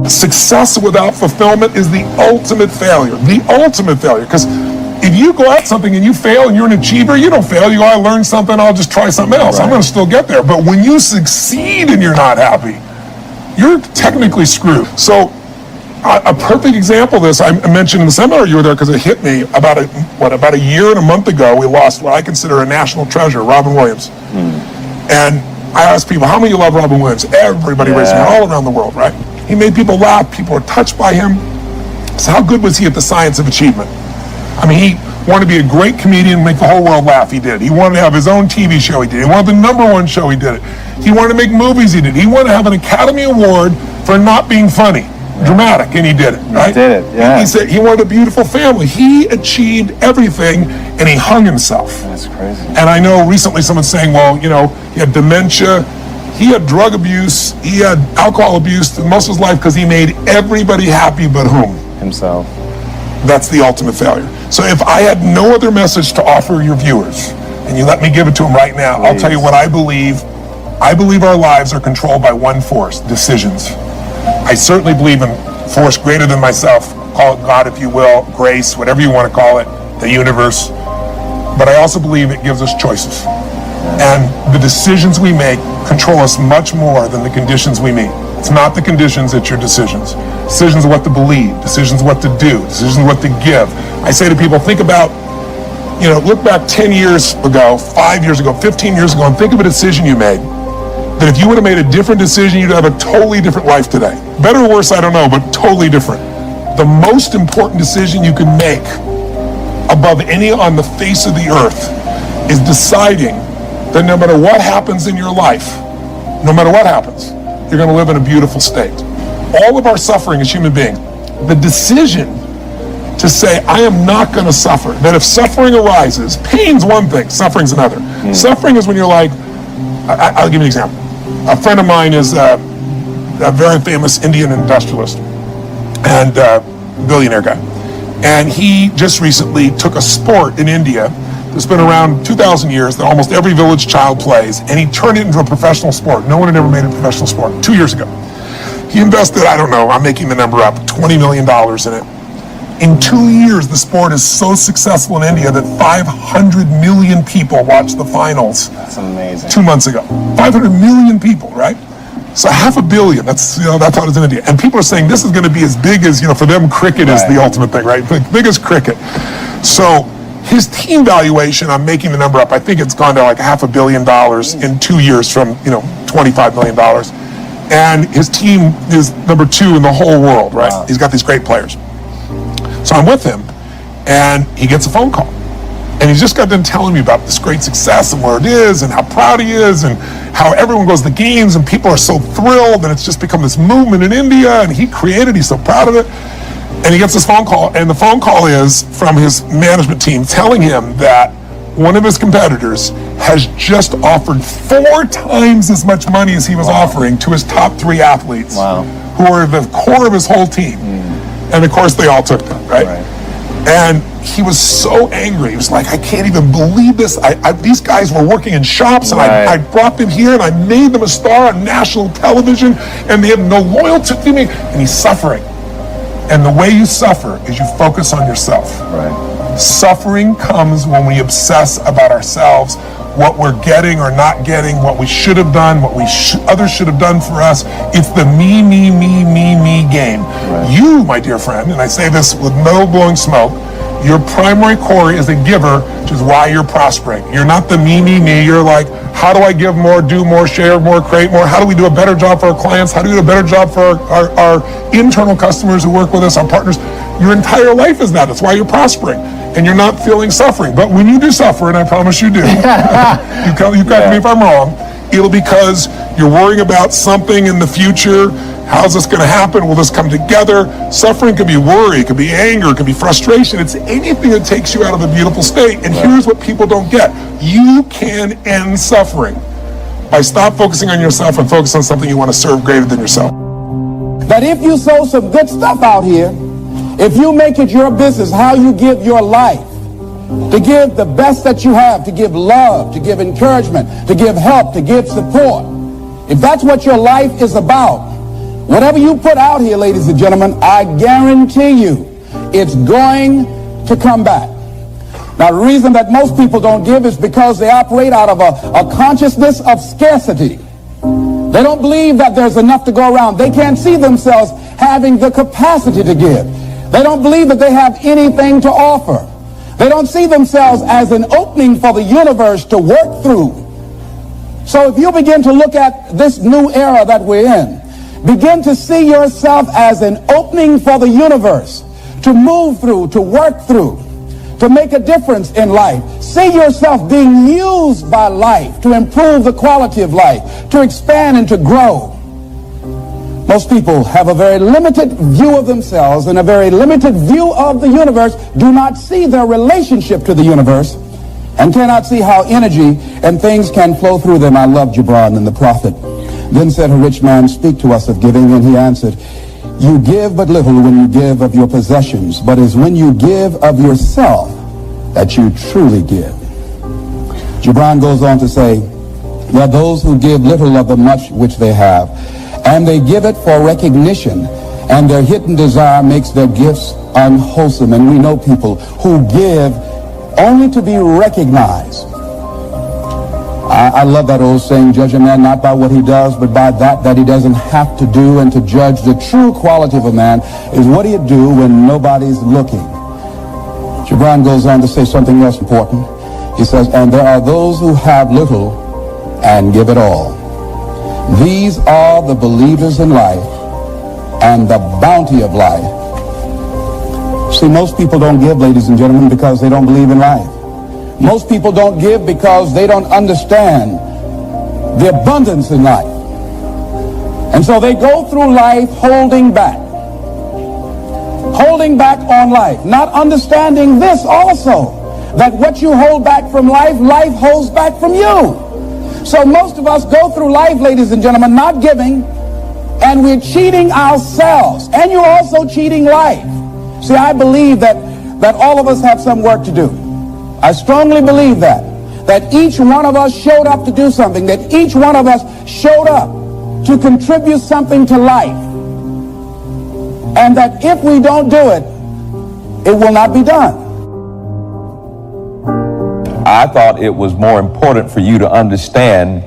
Success without fulfillment is the ultimate failure. The ultimate failure. Because if you go at something and you fail and you're an achiever, you don't fail. You go, I learned something, I'll just try something else. Right. I'm going to still get there. But when you succeed and you're not happy, you're technically screwed. So a perfect example of this, I mentioned in the seminar you were there because it hit me about a year and a month ago, we lost what I consider a national treasure, Robin Williams. And I asked people, how many of you love Robin Williams? Everybody raised their hand all around the world, right? He made people laugh, people were touched by him. So how good was he at the science of achievement? I mean, he wanted to be a great comedian, make the whole world laugh, he did. He wanted to have his own TV show, he did. He wanted the #1 show, he did it. He wanted to make movies, he did. He wanted to have an Academy Award for not being funny. Dramatic, and he did it, right? He did it, yeah. He said he wanted a beautiful family. He achieved everything, and he hung himself. That's crazy. And I know recently someone's saying, well, you know, he had dementia, he had drug abuse, he had alcohol abuse most of his life because he made everybody happy but whom? Himself. That's the ultimate failure. So if I had no other message to offer your viewers, and you let me give it to them right now, I'll tell you what I believe. I believe our lives are controlled by one force, decisions. I certainly believe in force greater than myself, call it God if you will, grace, whatever you want to call it, the universe. But I also believe it gives us choices. And the decisions we make control us much more than the conditions we meet. It's not the conditions, it's your decisions. Decisions of what to believe, decisions of what to do, decisions of what to give. I say to people, think about, you know, look back 10 years ago, 5 years ago, 15 years ago, and think of a decision you made. That if you would have made a different decision, you'd have a totally different life today. Better or worse, I don't know, but totally different. The most important decision you can make above any on the face of the earth is deciding that no matter what happens in your life, no matter what happens, you're going to live in a beautiful state. All of our suffering as human beings, the decision to say, I am not going to suffer, that if suffering arises, pain's one thing, suffering's another. Suffering is when you're like, I'll give you an example. A friend of mine is a very famous Indian industrialist and billionaire guy. And he just recently took a sport in India that's been around 2,000 years that almost every village child plays, and he turned it into a professional sport. No one had ever made a professional sport 2 years ago. He invested, I don't know, I'm making the number up, $20 million in it. In 2 years, the sport is so successful in India that 500 million people watched the finals. That's amazing. 2 months ago. 500 million people, right? So 500 million, that's, you know, that's how it is in India. And people are saying this is going to be as big as, you know, for them, cricket is the ultimate thing, right? The biggest cricket. So his team valuation, I'm making the number up, I think it's gone to like $500 million in 2 years from, you know, $25 million. And his team is number 2 in the whole world, right? Wow. He's got these great players. So I'm with him, and he gets a phone call. And he's just got done telling me about this great success and where it is and how proud he is and how everyone goes to the games and people are so thrilled and it's just become this movement in India and he created, he's so proud of it. And he gets this phone call, and the phone call is from his management team telling him that one of his competitors has just offered 4 times as much money as he was offering to his top 3 athletes who are the core of his whole team. And of course they all took them, right? And he was so angry. He was like, I can't even believe this. These guys were working in shops, and I brought them here, and I made them a star on national television, and they have no loyalty to me. And he's suffering. And the way you suffer is you focus on yourself. Suffering comes when we obsess about ourselves, what we're getting or not getting, what we should have done, what others should have done for us. It's the me game. You, my dear friend, and I say this with no blowing smoke, your primary core is a giver, which is why you're prospering. You're not the me. You're like, how do I give more, do more, share more, create more? How do we do a better job for our clients? How do we do a better job for our internal customers who work with us, our partners? Your entire life is that. That's why you're prospering. And you're not feeling suffering. But when you do suffer, and I promise you do, you correct me if I'm wrong, it'll because you're worrying about something in the future. How's this going to happen? Will this come together? Suffering could be worry, it could be anger, it could be frustration. It's anything that takes you out of a beautiful state. And here's what people don't get. You can end suffering by stop focusing on yourself and focus on something you want to serve greater than yourself. That if you sow some good stuff out here, if you make it your business, how you give your life, to give the best that you have, to give love, to give encouragement, to give help, to give support, if that's what your life is about, Whatever you put out here, ladies and gentlemen, I guarantee you it's going to come back. Now, the reason that most people don't give is because they operate out of a consciousness of scarcity. They don't believe that there's enough to go around. They can't see themselves having the capacity to give. They don't believe that they have anything to offer. They don't see themselves as an opening for the universe to work through. So if you begin to look at this new era that we're in, begin to see yourself as an opening for the universe to move through, to work through, to make a difference in life. See yourself being used by life to improve the quality of life, to expand and to grow. Most people have a very limited view of themselves and a very limited view of the universe, do not see their relationship to the universe, and cannot see how energy and things can flow through them. I love Gibran and the prophet. Then said a rich man, speak to us of giving, and he answered, you give but little when you give of your possessions, but it's when you give of yourself that you truly give. Gibran goes on to say, there are those who give little of the much which they have, and they give it for recognition, and their hidden desire makes their gifts unwholesome. And we know people who give only to be recognized. I love that old saying, judge a man not by what he does, but by that he doesn't have to do. And to judge the true quality of a man is what do you do when nobody's looking. Gibran goes on to say something else important. He says, and there are those who have little and give it all. These are the believers in life and the bounty of life. See, most people don't give, ladies and gentlemen, because they don't believe in life. Most people don't give because they don't understand the abundance in life. And so they go through life holding back on life, not understanding this also, that what you hold back from life, life holds back from you. So most of us go through life, ladies and gentlemen, not giving, and we're cheating ourselves, and you're also cheating life. See, I believe that all of us have some work to do. I strongly believe that each one of us showed up to do something, that each one of us showed up to contribute something to life, and that if we don't do it, it will not be done. I thought it was more important for you to understand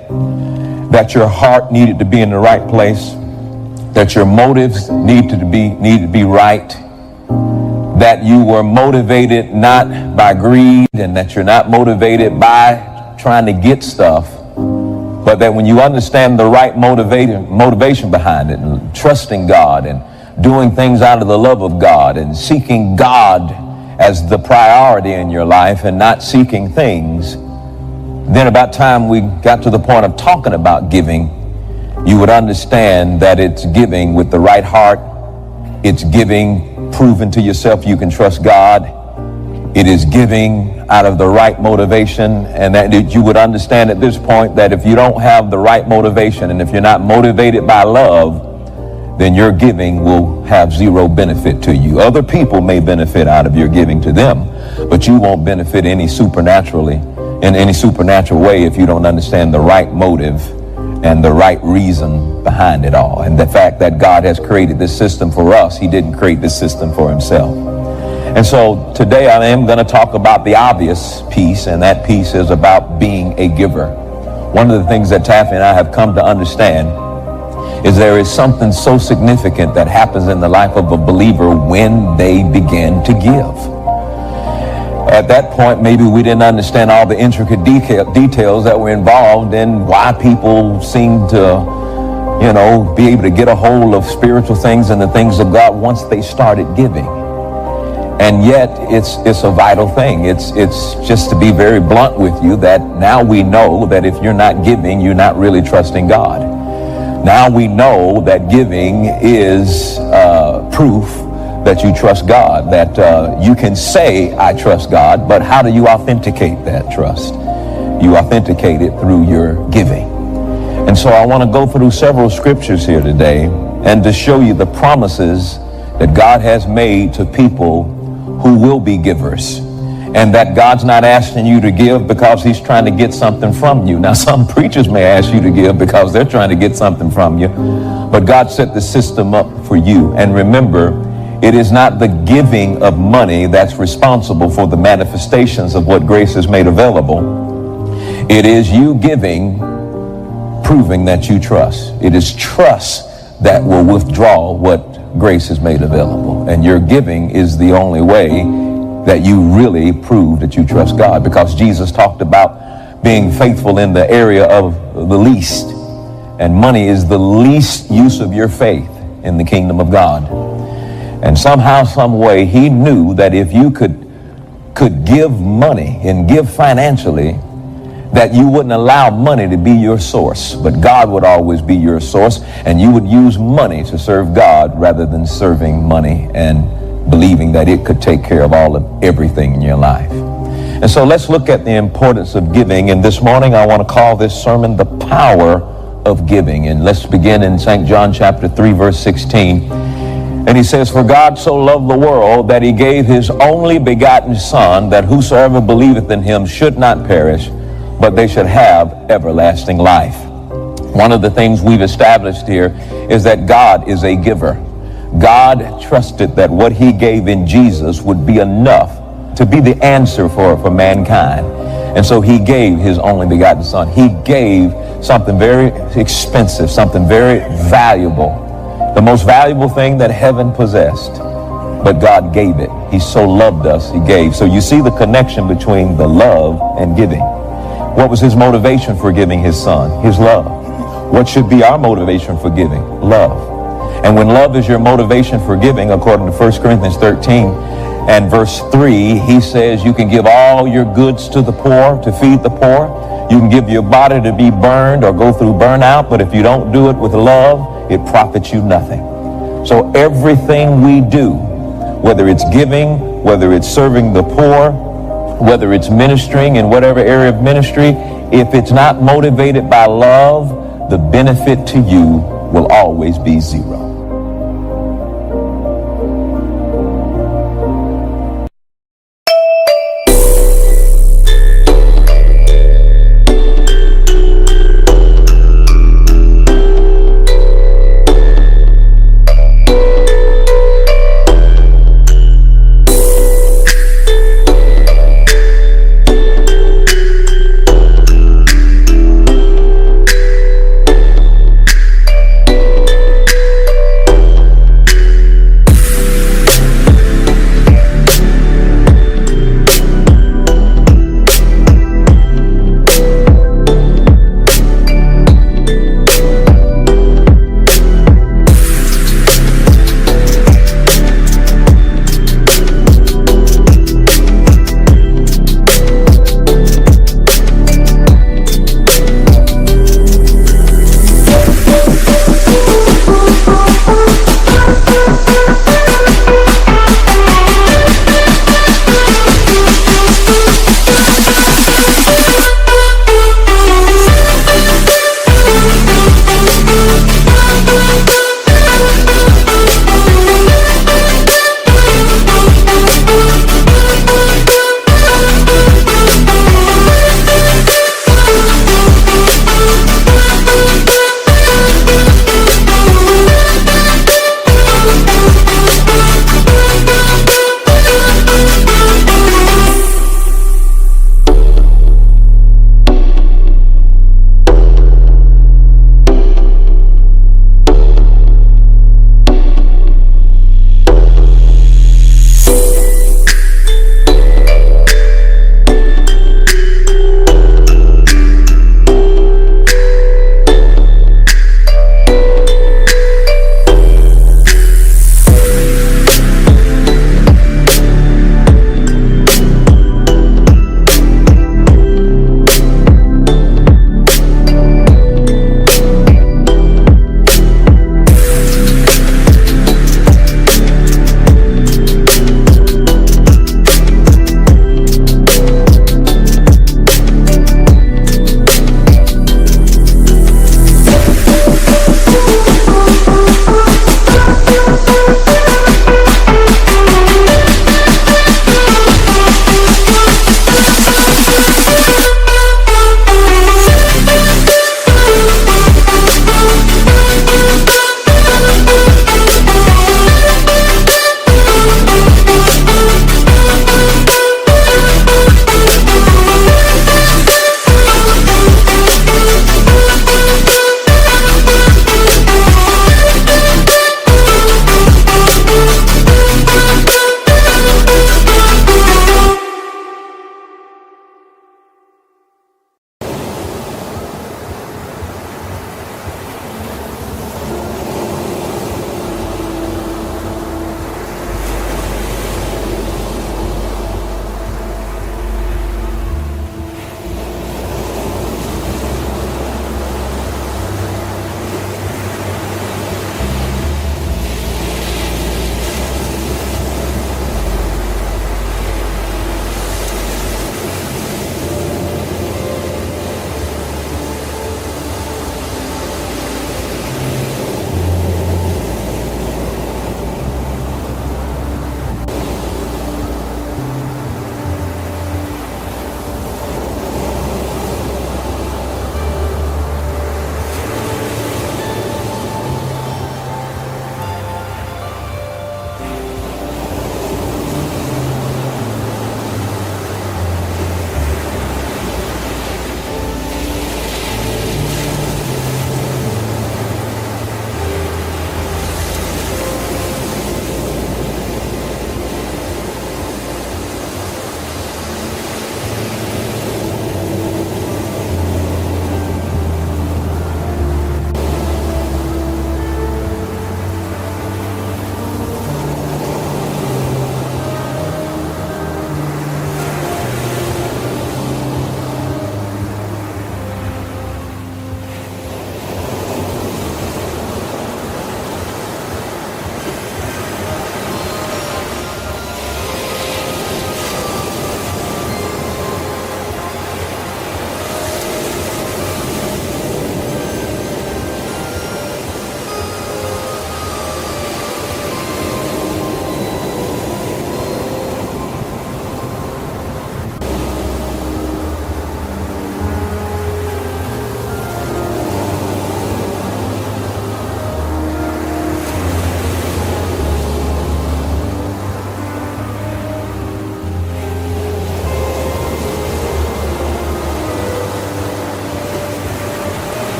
that your heart needed to be in the right place, that your motives needed to be right, that you were motivated not by greed, and that you're not motivated by trying to get stuff, but that when you understand the right motivation behind it, and trusting God and doing things out of the love of God and seeking God as the priority in your life and not seeking things, then about time we got to the point of talking about giving, you would understand that it's giving with the right heart. It's giving proven to yourself you can trust God. It is giving out of the right motivation, and that you would understand at this point that if you don't have the right motivation and if you're not motivated by love, then your giving will have zero benefit to you. Other people may benefit out of your giving to them, but you won't benefit in any supernatural way if you don't understand the right motive and the right reason behind it all. And the fact that God has created this system for us, he didn't create this system for himself. And so today I am going to talk about the obvious piece, and that piece is about being a giver. One of the things that Taffy and I have come to understand is there is something so significant that happens in the life of a believer when they begin to give. At that point, maybe we didn't understand all the intricate details that were involved in why people seem to, be able to get a hold of spiritual things and the things of God once they started giving. And yet, it's a vital thing. It's just to be very blunt with you that now we know that if you're not giving, you're not really trusting God. Now we know that giving is proof that you trust God, that you can say, I trust God, but how do you authenticate that trust? You authenticate it through your giving. And so I want to go through several scriptures here today and to show you the promises that God has made to people who will be givers. and that God's not asking you to give because he's trying to get something from you. Now, some preachers may ask you to give because they're trying to get something from you, but God set the system up for you. And remember, it is not the giving of money that's responsible for the manifestations of what grace has made available. It is you giving, proving that you trust. It is trust that will withdraw what grace has made available. And your giving is the only way that you really prove that you trust God, because Jesus talked about being faithful in the area of the least. And money is the least use of your faith in the kingdom of God. And somehow, some way, he knew that if you could give money and give financially, that you wouldn't allow money to be your source, but God would always be your source, and you would use money to serve God rather than serving money and believing that it could take care of everything in your life. And so let's look at the importance of giving. And this morning I want to call this sermon The Power of Giving. And let's begin in St. John chapter 3, verse 16. And he says, "For God so loved the world that he gave his only begotten Son, that whosoever believeth in him should not perish, but they should have everlasting life." One of the things we've established here is that God is a giver. God trusted that what he gave in Jesus would be enough to be the answer for mankind. And so he gave his only begotten Son. He gave something very expensive, something very valuable, the most valuable thing that heaven possessed. But God gave it. He so loved us, he gave. So you see the connection between the love and giving. What was his motivation for giving his Son? His love. What should be our motivation for giving? Love. And when love is your motivation for giving, according to 1 Corinthians 13 and verse 3, he says you can give all your goods to the poor, to feed the poor. You can give your body to be burned or go through burnout, but if you don't do it with love, it profits you nothing. So everything we do, whether it's giving, whether it's serving the poor, whether it's ministering in whatever area of ministry, if it's not motivated by love, the benefit to you will always be zero.